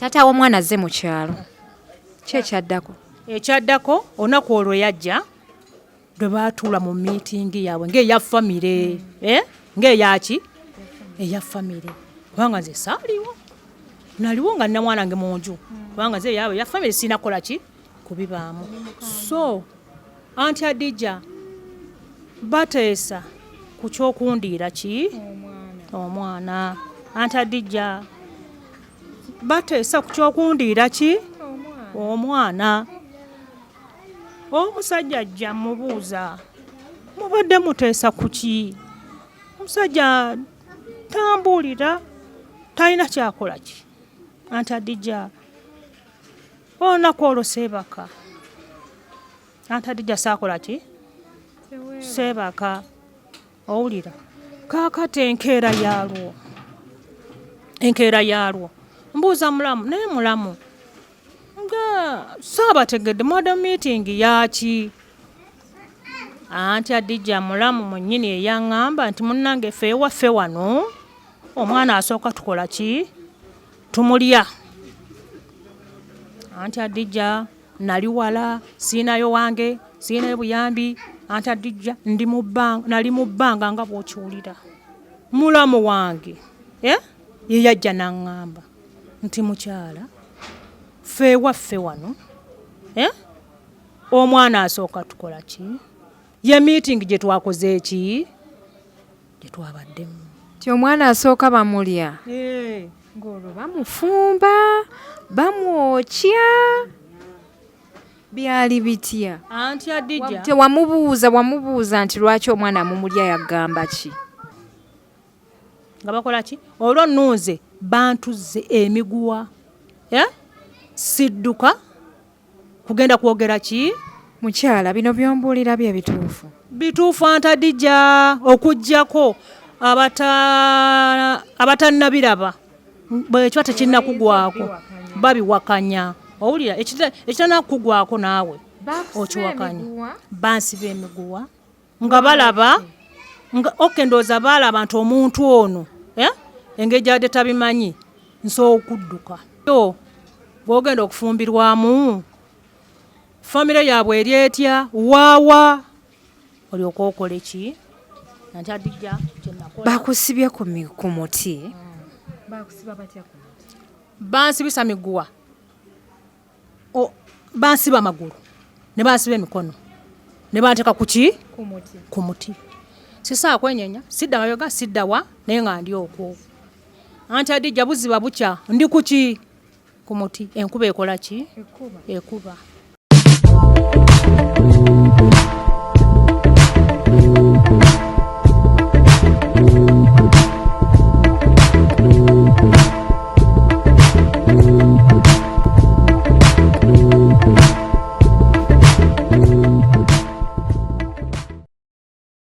Taata w'omwana azze mu kyalo. Ki ekyaddako? Ekyaddako olunaku olwo yajja lwe baatuula mu miitingi yaabwe ng'eya famire. Ng'eyaki? Eya famire. Kubanga nze saaliwo. Naliwo nga nina mwana wange mu nju. Kubanga nze yaabwe eya famire sirina kukola ki? Kubibaamu. So, Anti Adija bateesa ku kyokundiira ki? Omwana. Anti Adija bateesa ku kyokundiira ki? Omwana. Omusajja ajja mubuuza, mubadde muteesa ku ki? Omusajja tambulira, talina kyakola ki? Anti Adija olunaku olwo seebaka. Anti Adija saakola ki? Seebaka. Owulira? Kaakati enkeera yaalwo mbuuza mulamu naye mulamu nga saabategedde model meeting yaki? Anti Adija mulamu mwennyini eyaŋŋamba nti munnange ffe ewaffe wano omwana asooka tukola ki? Tumulya. Anti Adija nali wala, siinayo wange, siinayo buyambi. Anti Adija nali mu bbanga nga bw'okiwulira. Mulamu wange ye yajja n'aŋŋamba nti mukyala ffe ewaffe wano omwana asooka tukola ki? Ye meeting gye twakoze eki? Gye twabaddemu. Ti omwana asooka bamulya. Ng'olwo bamufumba, bamwokya. Byali bitya? Anti Adija wamubuuza nti lwaki omwana mumulya yagamba ki? Nga bakola ki? Olwo nnuuze bantuzze emiguwa. Sidduka kugenda kwogera ki? Mukyala bino byombuulira bye bituufu? Bituufu Anti Adija, okuggyako abatannabiraba bwekiba tekinnakugwako babiwakanya. Owulira ekitanakugwako naawe okiwakanya. Bansiba emiguwa nga balaba ndowooza baalaba nti omuntu ono engeri gy'adde tabimanyi nsobola okudduka. Bw'ogenda okufumbirwamu famire yaabwe eri etya waawa olyoka okole ki? Anti Adija kyenakola. Bakusibye ku muti. Bakusiba batya ku muti? Bansibisa miguwa. Bansiba amagulu ne bansiba emikono ne banteeka ku ki? Ku muti. Sisaa kwenyenya, sidda mayoga, sidda wa naye nga ndi okwo. Anti Adija buziba bukya ndi ku ki? Ku muti. Enkuba ekola ki? Ekuba.